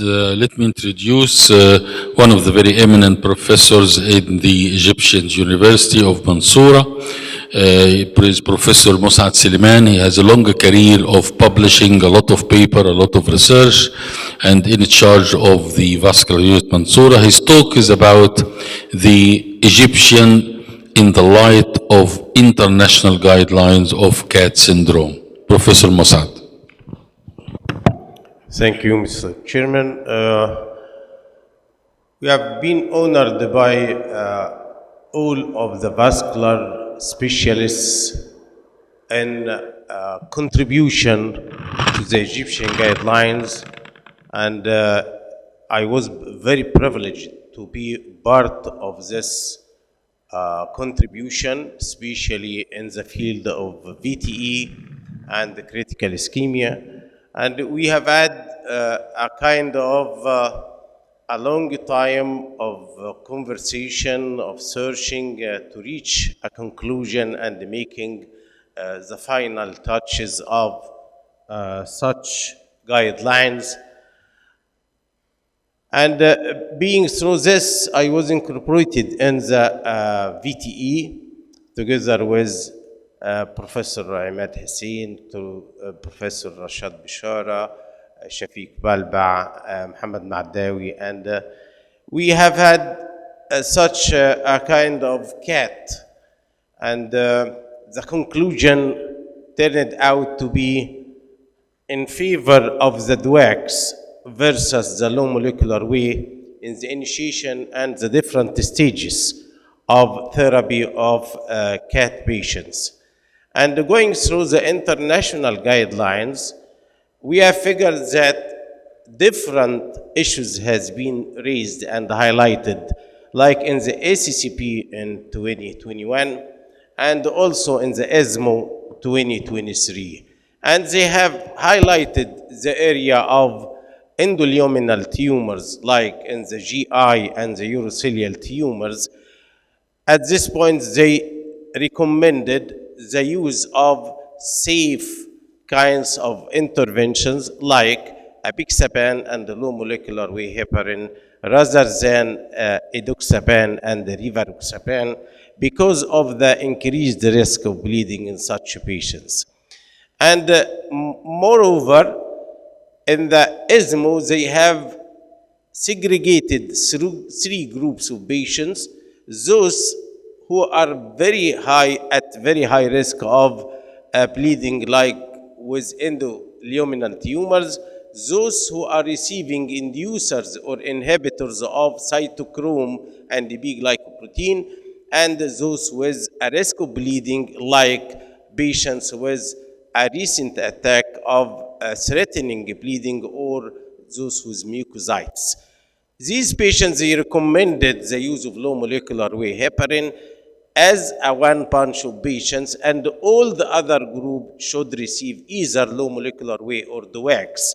let me introduce one of the very eminent professors in the Egyptian University of Mansoura. Is Professor Mosaad Soliman. He has a long career of publishing a lot of paper, a lot of research, and in charge of the Vascular Unit Mansoura. His talk is about the Egyptian in the light of international guidelines of CAT syndrome. Professor Mosaad. Thank you, Mr. Chairman. We have been honored by all of the vascular specialists and contribution to the Egyptian guidelines, and I was very privileged to be part of this contribution, especially in the field of VTE and the critical ischemia. And we have had a kind of a long time of conversation, of searching to reach a conclusion and making the final touches of such guidelines. And being through this, I was incorporated in the VTE together with Professor Imad Hussein, to Professor Rashad Bishara, Shafiq Balba, Muhammad Ma'dawi, and we have had such a kind of CAT, and the conclusion turned out to be in favor of the DWACs versus the low molecular weight in the initiation and the different stages of therapy of CAT patients. And going through the international guidelines, we have figured that different issues has been raised and highlighted, like in the ACCP in 2021, and also in the ESMO 2023. And they have highlighted the area of endoluminal tumors, like in the GI and the urothelial tumors. At this point, they recommended the use of safe kinds of interventions like apixaban and the low molecular weight heparin rather than edoxaban and rivaroxaban because of the increased risk of bleeding in such patients. And moreover, in the ESMO, they have segregated through 3 groups of patients: those who are at very high risk of bleeding, like with endoluminal tumors, those who are receiving inducers or inhibitors of cytochrome and B-glycoprotein, and those with a risk of bleeding, like patients with a recent attack of threatening bleeding or those with mucositis. These patients, they recommended the use of low molecular weight heparin as a one bunch of patients, and all the other group should receive either low molecular weight or DWACs.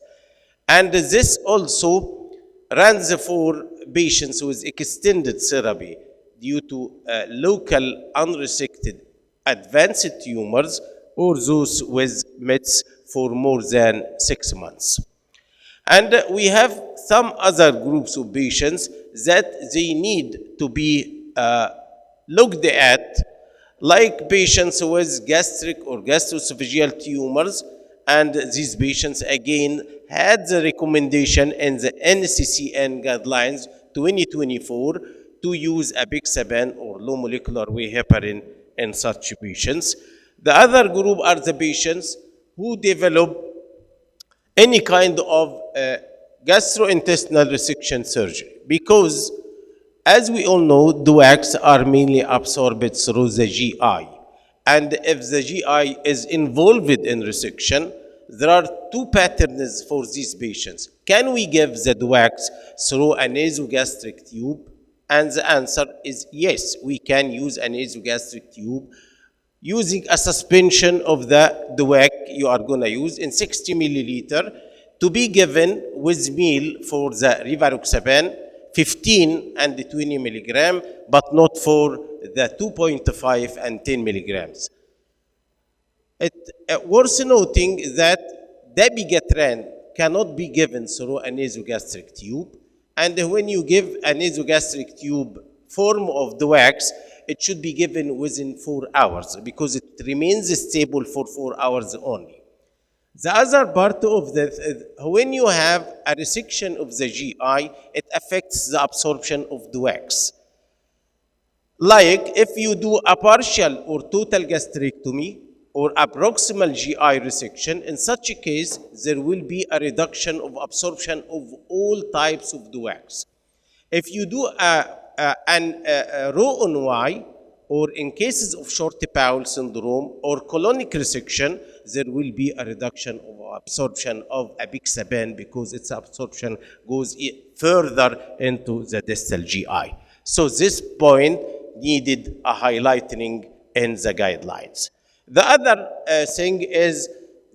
And this also runs for patients with extended therapy due to local unresected advanced tumors or those with METs for more than 6 months. And we have some other groups of patients that they need to be looked at, like patients with gastric or gastroesophageal tumors, and these patients again had the recommendation in the NCCN guidelines 2024 to use apixaban or low molecular weight heparin in such patients. The other group are the patients who develop any kind of gastrointestinal resection surgery, because as we all know, DWACs are mainly absorbed through the GI. And if the GI is involved in resection, there are 2 patterns for these patients. Can we give the DWACs through a nasogastric tube? And the answer is yes, we can use a nasogastric tube using a suspension of the DWAC you are going to use in 60 milliliter to be given with meal for the rivaroxaban, 15 and 20 milligram, but not for the 2.5 and 10 milligrams. Worth noting that dabigatran cannot be given through a nasogastric tube. And when you give a nasogastric tube form of the wax, it should be given within 4 hours because it remains stable for 4 hours only. The other part of this is when you have a resection of the GI, it affects the absorption of the wax. Like if you do a partial or total gastrectomy or a proximal GI resection, in such a case, there will be a reduction of absorption of all types of the wax. If you do a row on Y, or in cases of short bowel syndrome or colonic resection, there will be a reduction of absorption of apixaban because its absorption goes further into the distal GI. So this point needed a highlighting in the guidelines. The other thing is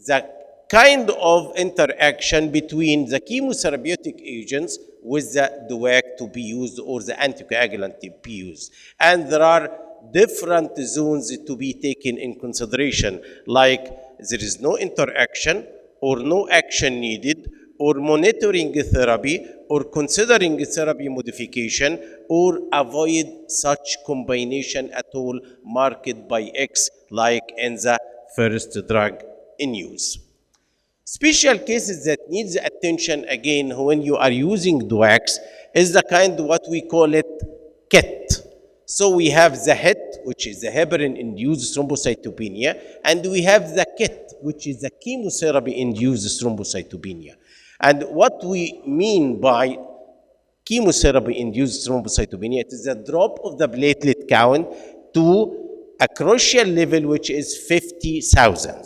the kind of interaction between the chemotherapeutic agents with the DOAC to be used or the anticoagulant to be used. And there are different zones to be taken in consideration, like there is no interaction or no action needed, or monitoring therapy, or considering therapy modification, or avoid such combination at all marked by X, like in the first drug in use. Special cases that needs attention again when you are using DOACs is the kind what we call it KIT. So we have the HIT, which is the heparin-induced thrombocytopenia, and we have the KIT, which is the chemotherapy-induced thrombocytopenia. And what we mean by chemotherapy-induced thrombocytopenia, it is a drop of the platelet count to a crucial level, which is 50,000.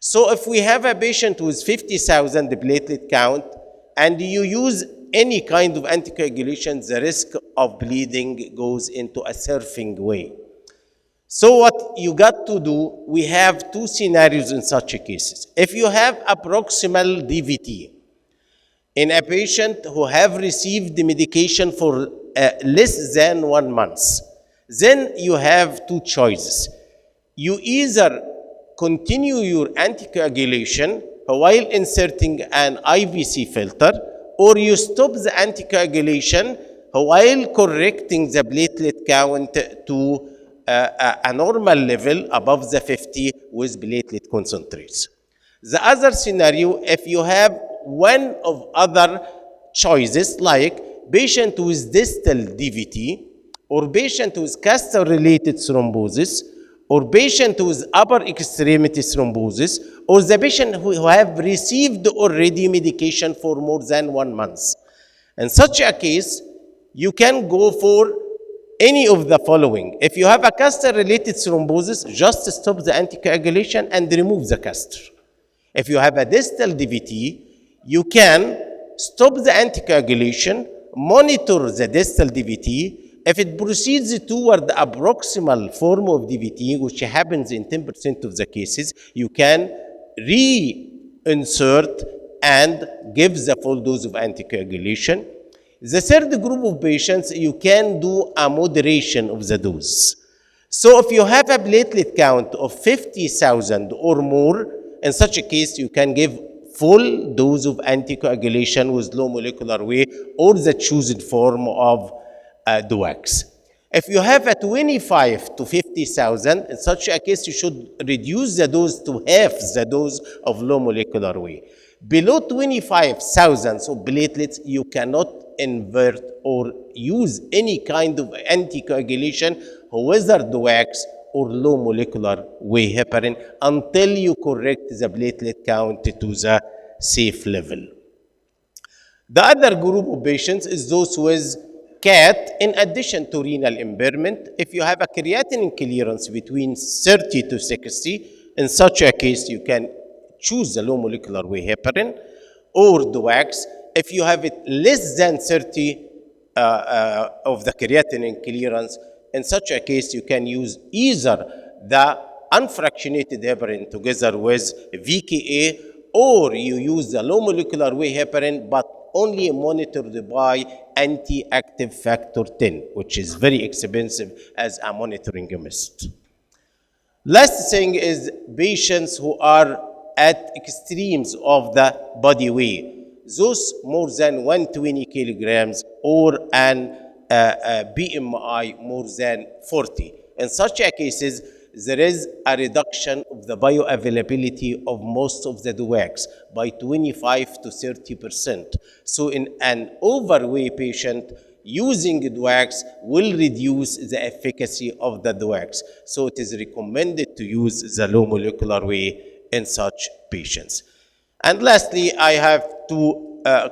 So if we have a patient with 50,000 platelet count, and you use any kind of anticoagulation, the risk of bleeding goes into a surfing way. So what you got to do, we have two scenarios in such cases. If you have a proximal DVT in a patient who have received the medication for less than 1 month, then you have two choices. You either continue your anticoagulation while inserting an IVC filter, or you stop the anticoagulation while correcting the platelet count to a normal level above the 50 with platelet concentrates. The other scenario, if you have one of other choices, like patient with distal DVT, or patient with castor-related thrombosis, or patient with upper extremity thrombosis, or the patient who have received already medication for more than 1 month. In such a case, you can go for any of the following. If you have a castor-related thrombosis, just stop the anticoagulation and remove the castor. If you have a distal DVT, you can stop the anticoagulation, monitor the distal DVT. If it proceeds toward a proximal form of DVT, which happens in 10% of the cases, you can reinsert and give the full dose of anticoagulation. The third group of patients, you can do a moderation of the dose. So if you have a platelet count of 50,000 or more, in such a case, you can give full dose of anticoagulation with low molecular weight or the chosen form of DOACs. If you have a 25 to 50,000, in such a case, you should reduce the dose to half the dose of low molecular weight. Below 25,000 of platelets, you cannot invert or use any kind of anticoagulation, whether DOACs or low molecular weight heparin, until you correct the platelet count to the safe level. The other group of patients is those with CAT, in addition to renal impairment. If you have a creatinine clearance between 30 to 60, in such a case, you can choose the low molecular weight heparin or DOACs. If you have it less than 30 of the creatinine clearance, in such a case, you can use either the unfractionated heparin together with VKA, or you use the low molecular weight heparin, but only monitored by anti-active factor 10, which is very expensive as a monitoring method. Last thing is patients who are at extremes of the body weight, those more than 120 kilograms or an BMI more than 40. In such a cases, there is a reduction of the bioavailability of most of the DOACs by 25 to 30%. So in an overweight patient, using DOACs will reduce the efficacy of the DOACs. So it is recommended to use the low molecular weight in such patients. And lastly, I have to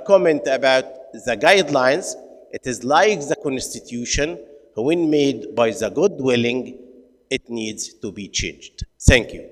comment about the guidelines. It is like the Constitution, when made by the good willing, it needs to be changed. Thank you.